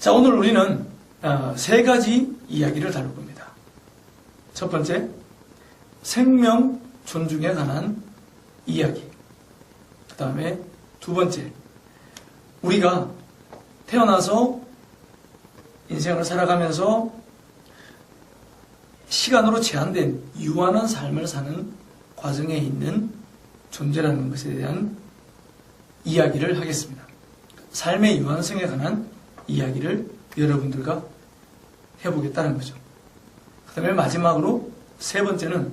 자, 오늘 우리는 세 가지 이야기를 다룰 겁니다. 첫 번째, 생명 존중에 관한 이야기. 그 다음에 두 번째, 우리가 태어나서 인생을 살아가면서 시간으로 제한된 유한한 삶을 사는 과정에 있는 존재라는 것에 대한 이야기를 하겠습니다. 삶의 유한성에 관한 이야기를 여러분들과 해보겠다는 거죠. 그 다음에 마지막으로 세 번째는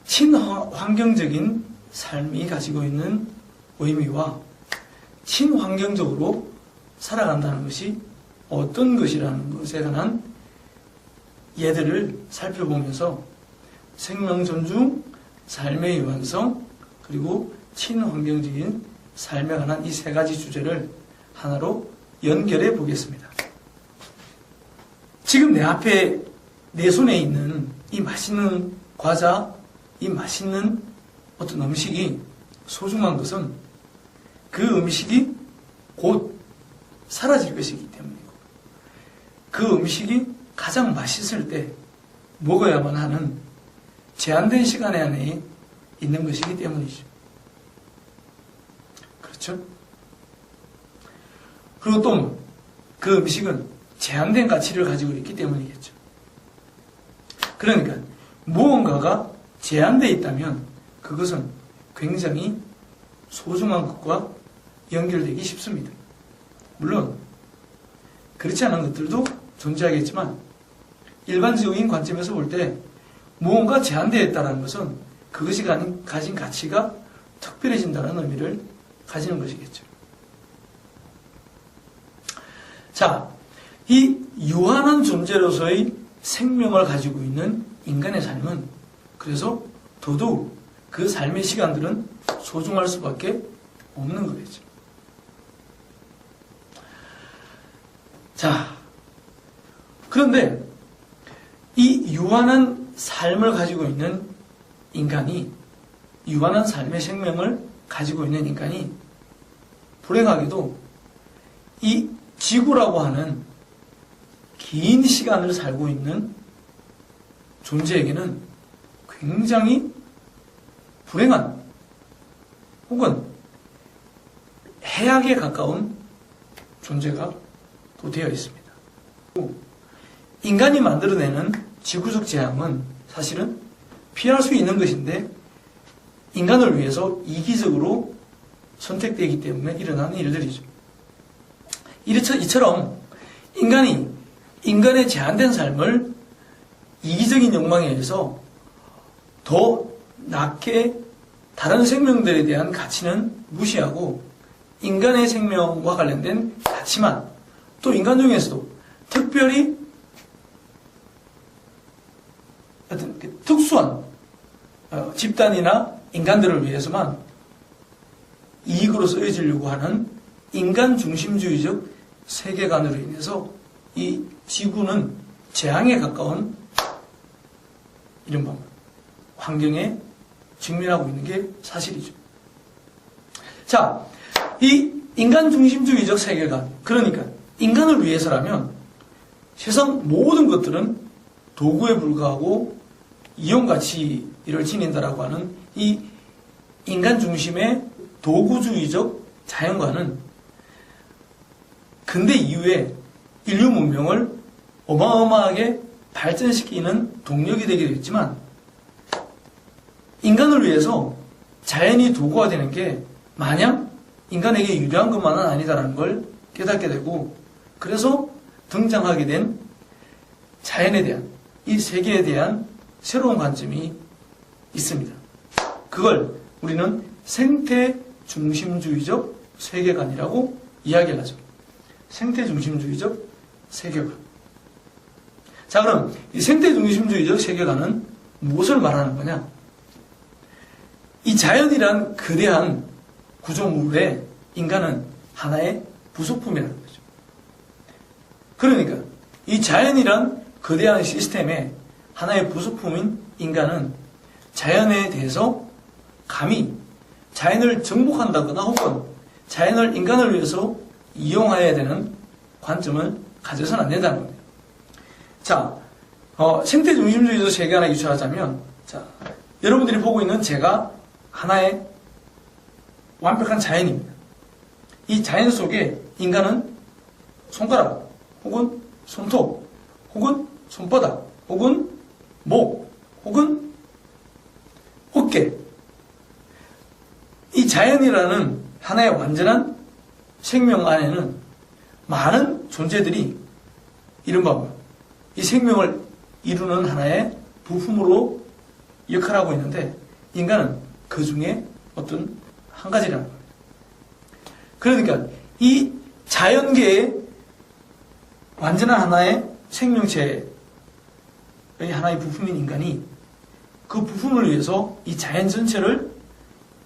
친환경적인 삶이 가지고 있는 의미와 친환경적으로 살아간다는 것이 어떤 것이라는 것에 관한 예들을 살펴보면서 생명 존중, 삶의 유한성, 그리고 친환경적인 삶에 관한 이 세 가지 주제를 하나로 연결해 보겠습니다. 지금 내 앞에 내 손에 있는 이 맛있는 과자, 이 맛있는 어떤 음식이 소중한 것은 그 음식이 곧 사라질 것이기 때문이고, 그 음식이 가장 맛있을 때 먹어야만 하는 제한된 시간 안에 있는 것이기 때문이죠. 그렇죠? 그리고 또 그 음식은 제한된 가치를 가지고 있기 때문이겠죠. 그러니까 무언가가 제한되어 있다면 그것은 굉장히 소중한 것과 연결되기 쉽습니다. 물론 그렇지 않은 것들도 존재하겠지만 일반적인 관점에서 볼 때 무언가 제한되어 있다는 것은 그것이 가진 가치가 특별해진다는 의미를 가지는 것이겠죠. 자, 이 유한한 존재로서의 생명을 가지고 있는 인간의 삶은 그래서 더더욱 그 삶의 시간들은 소중할 수밖에 없는 거겠죠. 자, 그런데 이 유한한 삶을 가지고 있는 인간이, 유한한 삶의 생명을 가지고 있는 인간이 불행하게도 이 지구라고 하는 긴 시간을 살고 있는 존재에게는 굉장히 불행한 혹은 해악에 가까운 존재가 또 되어 있습니다. 인간이 만들어내는 지구적 재앙은 사실은 피할 수 있는 것인데 인간을 위해서 이기적으로 선택되기 때문에 일어나는 일들이죠. 이처럼 인간이 인간의 제한된 삶을 이기적인 욕망에 의해서 더 낮게 다른 생명들에 대한 가치는 무시하고 인간의 생명과 관련된 가치만, 또 인간 중에서도 특별히 어떤 특수한 집단이나 인간들을 위해서만 이익으로 쓰여지려고 하는 인간 중심주의적 세계관으로 인해서 이 지구는 재앙에 가까운 이른바 환경에 직면하고 있는 게 사실이죠. 자, 이 인간 중심주의적 세계관, 그러니까 인간을 위해서라면 세상 모든 것들은 도구에 불과하고 이용가치를 지닌다라고 하는 이 인간 중심의 도구주의적 자연관은 근대 이후에 인류 문명을 어마어마하게 발전시키는 동력이 되기도 했지만, 인간을 위해서 자연이 도구가 되는 게 마냥 인간에게 유리한 것만은 아니다라는 걸 깨닫게 되고, 그래서 등장하게 된 자연에 대한, 이 세계에 대한 새로운 관점이 있습니다. 그걸 우리는 생태 중심주의적 세계관이라고 이야기를 하죠. 생태 중심주의적 세계관. 자, 그럼 이 생태 중심주의적 세계관은 무엇을 말하는 거냐? 이 자연이란 거대한 구조물에 인간은 하나의 부속품이라는 거죠. 그러니까 이 자연이란 거대한 시스템의 하나의 부속품인 인간은 자연에 대해서 감히 자연을 정복한다거나 혹은 자연을 인간을 위해서 이용해야 되는 관점을 가져서는 안 된다는 겁니다. 자, 생태 중심주의적 세계 하나 유추하자면, 자, 여러분들이 보고 있는 제가 하나의 완벽한 자연입니다. 이 자연 속에 인간은 손가락, 혹은 손톱, 혹은 손바닥, 혹은 목, 혹은 어깨. 이 자연이라는 하나의 완전한 생명 안에는 많은 존재들이 이른바 이 생명을 이루는 하나의 부품으로 역할하고 있는데 인간은 그 중에 어떤 한 가지라는 겁니다. 그러니까 이 자연계의 완전한 하나의 생명체의 하나의 부품인 인간이 그 부품을 위해서 이 자연 전체를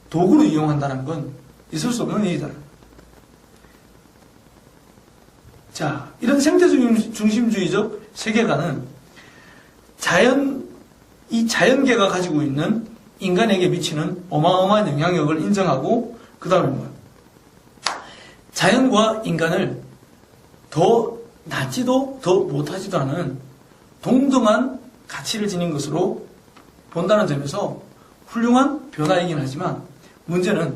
도구로 이용한다는 건 있을 수 없는 일이다. 자, 이런 생태 중심주의적 세계관은 이 자연계가 가지고 있는 인간에게 미치는 어마어마한 영향력을 인정하고, 그 다음에 뭐야? 자연과 인간을 더 낫지도 더 못하지도 않은 동등한 가치를 지닌 것으로 본다는 점에서 훌륭한 변화이긴 하지만, 문제는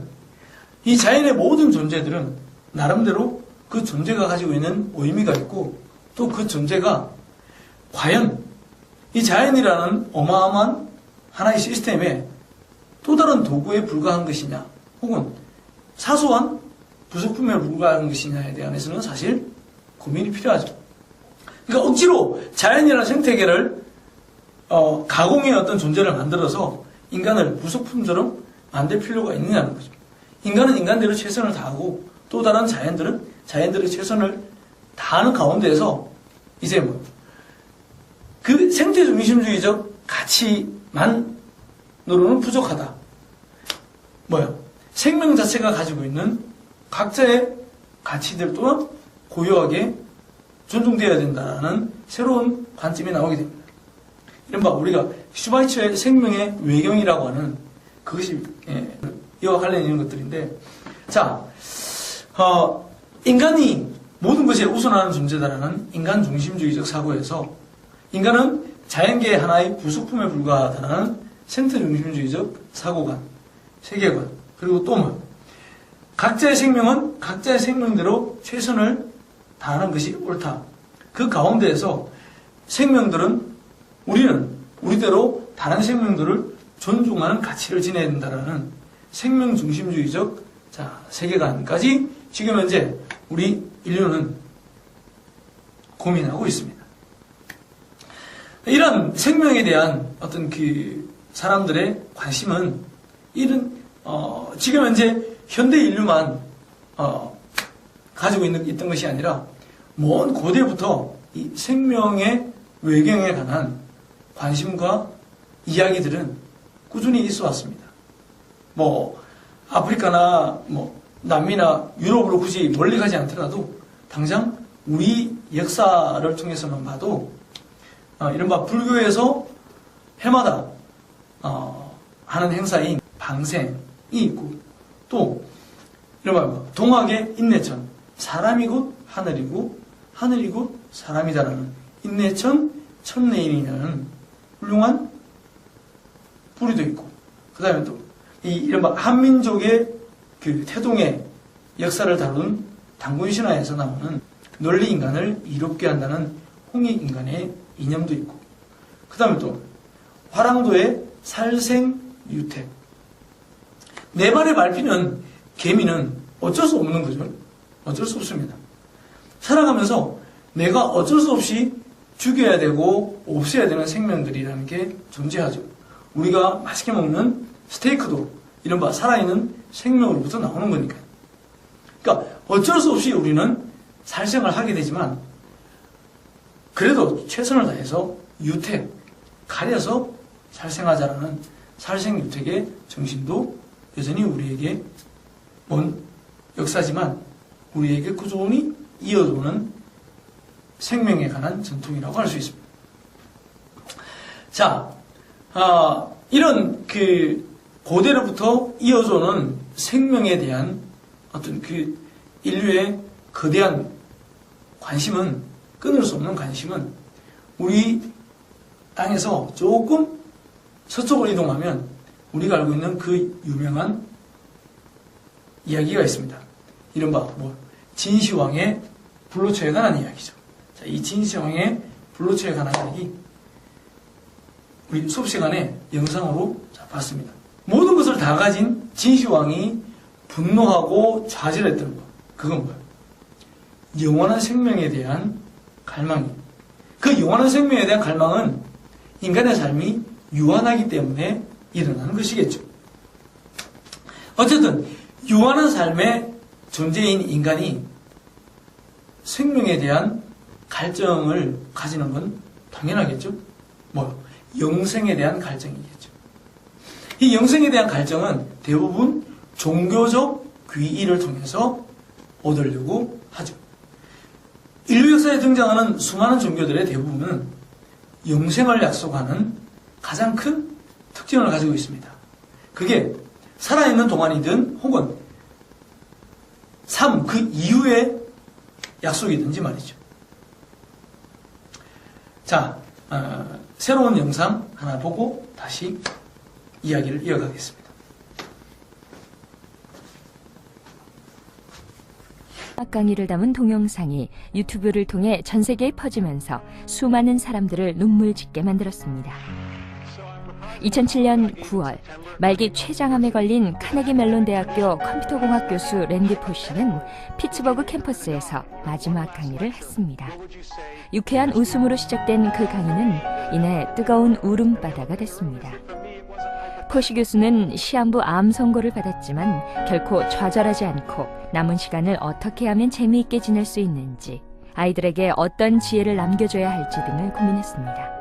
이 자연의 모든 존재들은 나름대로 그 존재가 가지고 있는 의미가 있고, 또 그 존재가 과연 이 자연이라는 어마어마한 하나의 시스템에 또 다른 도구에 불과한 것이냐, 혹은 사소한 부속품에 불과한 것이냐에 대해서는 사실 고민이 필요하죠. 그러니까 억지로 자연이라는 생태계를 가공의 어떤 존재를 만들어서 인간을 부속품처럼 만들 필요가 있느냐는 거죠. 인간은 인간대로 최선을 다하고, 또 다른 자연들은 자연들의 최선을 다하는 가운데에서 이제 그 생태 중심주의적 가치만으로는 부족하다. 뭐요? 생명 자체가 가지고 있는 각자의 가치들 또한 고유하게 존중되어야 된다는 새로운 관점이 나오게 됩니다. 이른바 우리가 슈바이처의 생명의 외경이라고 하는 그것이 이와 관련 있는 것들인데, 자, 인간이 모든 것에 우선하는 존재다라는 인간 중심주의적 사고에서 인간은 자연계의 하나의 부속품에 불과하다는 생태 중심주의적 사고관, 세계관, 그리고 또 뭐 각자의 생명은 각자의 생명대로 최선을 다하는 것이 옳다. 그 가운데에서 우리는 우리대로 다른 생명들을 존중하는 가치를 지내야 된다라는 생명 중심주의적 세계관까지 지금 현재 우리 인류는 고민하고 있습니다. 이런 생명에 대한 어떤 그 사람들의 관심은 지금 현재 현대 인류만 가지고 있던 것이 아니라 먼 고대부터 이 생명의 외경에 관한 관심과 이야기들은 꾸준히 있어 왔습니다. 아프리카나 남미나 유럽으로 굳이 멀리 가지 않더라도 당장 우리 역사를 통해서만 봐도 이른바 불교에서 해마다 하는 행사인 방생이 있고, 또 이른바 동학의 인내천, 사람이 곧 하늘이고 하늘이 곧 사람이다라는 인내천 천내인이라는 훌륭한 뿌리도 있고, 그 다음에 또 이른바 한민족의 그 태동의 역사를 다룬 당군신화에서 나오는 널리 인간을 이롭게 한다는 홍익인간의 이념도 있고, 그 다음에 또 화랑도의 살생유택. 네 발의 밟히는 개미는 어쩔 수 없는 거죠. 어쩔 수 없습니다. 살아가면서 내가 어쩔 수 없이 죽여야 되고 없애야 되는 생명들이라는 게 존재하죠. 우리가 맛있게 먹는 스테이크도 이른바 살아있는 생명으로부터 나오는 거니까요. 그러니까 어쩔 수 없이 우리는 살생을 하게 되지만, 그래도 최선을 다해서 유택, 가려서 살생하자라는 살생유택의 정신도 여전히 우리에게 먼 역사지만 우리에게 꾸준히 이어오는 생명에 관한 전통이라고 할 수 있습니다. 자, 이런 그 고대로부터 이어져오는 생명에 대한 어떤 그 인류의 거대한 관심은, 끊을 수 없는 관심은 우리 땅에서 조금 서쪽으로 이동하면 우리가 알고 있는 그 유명한 이야기가 있습니다. 이른바 진시황의 불로초에 관한 이야기죠. 자, 이 진시황의 불로초에 관한 이야기 우리 수업 시간에 영상으로 봤습니다. 모든 것을 다 가진 진시황이 분노하고 좌절했던 것, 그건 뭐예요? 영원한 생명에 대한 갈망이. 그 영원한 생명에 대한 갈망은 인간의 삶이 유한하기 때문에 일어나는 것이겠죠. 어쨌든 유한한 삶의 존재인 인간이 생명에 대한 갈증을 가지는 건 당연하겠죠. 영생에 대한 갈증이겠죠. 이 영생에 대한 갈증은 대부분 종교적 귀의를 통해서 얻으려고 하죠. 인류 역사에 등장하는 수많은 종교들의 대부분은 영생을 약속하는 가장 큰 특징을 가지고 있습니다. 그게 살아있는 동안이든 혹은 삶 그 이후의 약속이든지 말이죠. 자, 새로운 영상 하나 보고 다시 이야기를 이어가겠습니다. 강의를 담은 동영상이 유튜브를 통해 전 세계에 퍼지면서 수많은 사람들을 눈물 짓게 만들었습니다. 2007년 9월 말기 췌장암에 걸린 카네기 멜론 대학교 컴퓨터공학 교수 랜디 포시는 피츠버그 캠퍼스에서 마지막 강의를 했습니다. 유쾌한 웃음으로 시작된 그 강의는 이내 뜨거운 울음바다가 됐습니다. 포시 교수는 시한부 암 선고를 받았지만 결코 좌절하지 않고 남은 시간을 어떻게 하면 재미있게 지낼 수 있는지, 아이들에게 어떤 지혜를 남겨줘야 할지 등을 고민했습니다.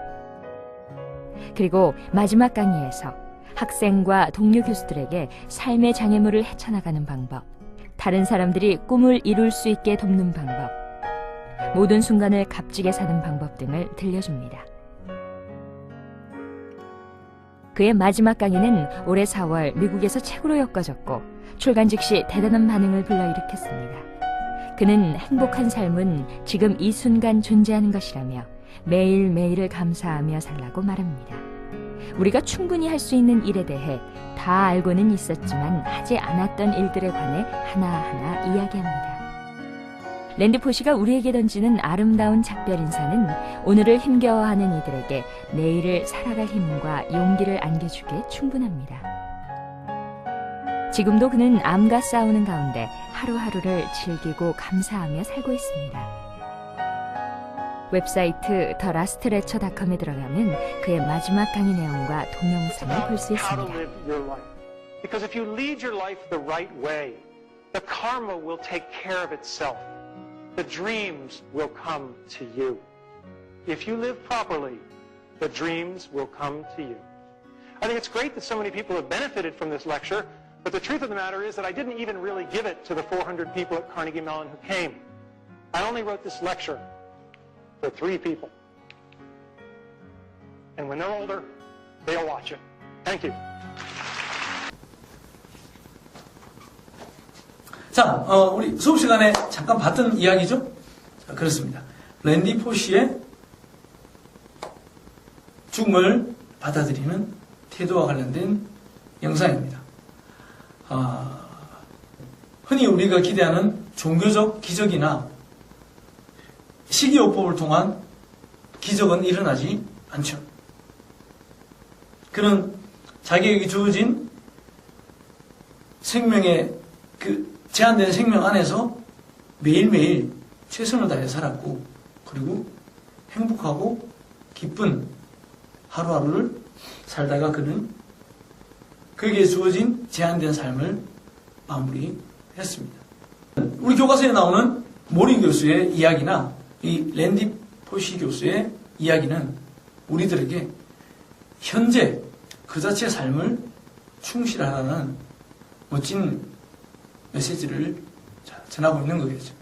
그리고 마지막 강의에서 학생과 동료 교수들에게 삶의 장애물을 헤쳐나가는 방법, 다른 사람들이 꿈을 이룰 수 있게 돕는 방법, 모든 순간을 값지게 사는 방법 등을 들려줍니다. 그의 마지막 강의는 올해 4월 미국에서 책으로 엮어졌고 출간 즉시 대단한 반응을 불러일으켰습니다. 그는 행복한 삶은 지금 이 순간 존재하는 것이라며 매일매일을 감사하며 살라고 말합니다. 우리가 충분히 할 수 있는 일에 대해 다 알고는 있었지만 하지 않았던 일들에 관해 하나하나 이야기합니다. 랜디 포시가 우리에게 던지는 아름다운 작별 인사는 오늘을 힘겨워하는 이들에게 내일을 살아갈 힘과 용기를 안겨주기에 충분합니다. 지금도 그는 암과 싸우는 가운데 하루하루를 즐기고 감사하며 살고 있습니다. 웹사이트 thelastlecture.com에 들어가면 그의 마지막 강의 내용과 동영상을 볼 수 있습니다. Because if you lead your life the right way, the karma will take care of itself. The dreams will come to you. If you live properly, the dreams will come to you. I think it's great that so many people have benefited from this lecture, but the truth of the matter is that I didn't even really give it to the 400 people at Carnegie Mellon who came. I only wrote this lecture for 3 people. And when they're older, they'll watch it. Thank you. 자, 우리 수업 시간에 잠깐 봤던 이야기죠? 자, 그렇습니다. 랜디 포시의 죽음을 받아들이는 태도와 관련된 영상입니다. 흔히 우리가 기대하는 종교적 기적이나 식이요법을 통한 기적은 일어나지 않죠. 그는 자기에게 주어진 생명의 제한된 생명 안에서 매일매일 최선을 다해 살았고, 그리고 행복하고 기쁜 하루하루를 살다가 그는 그에게 주어진 제한된 삶을 마무리했습니다. 우리 교과서에 나오는 모리 교수의 이야기나 이 랜디 포시 교수의 이야기는 우리들에게 현재 그 자체의 삶을 충실하라는 멋진 메시지를 전하고 있는 거겠죠.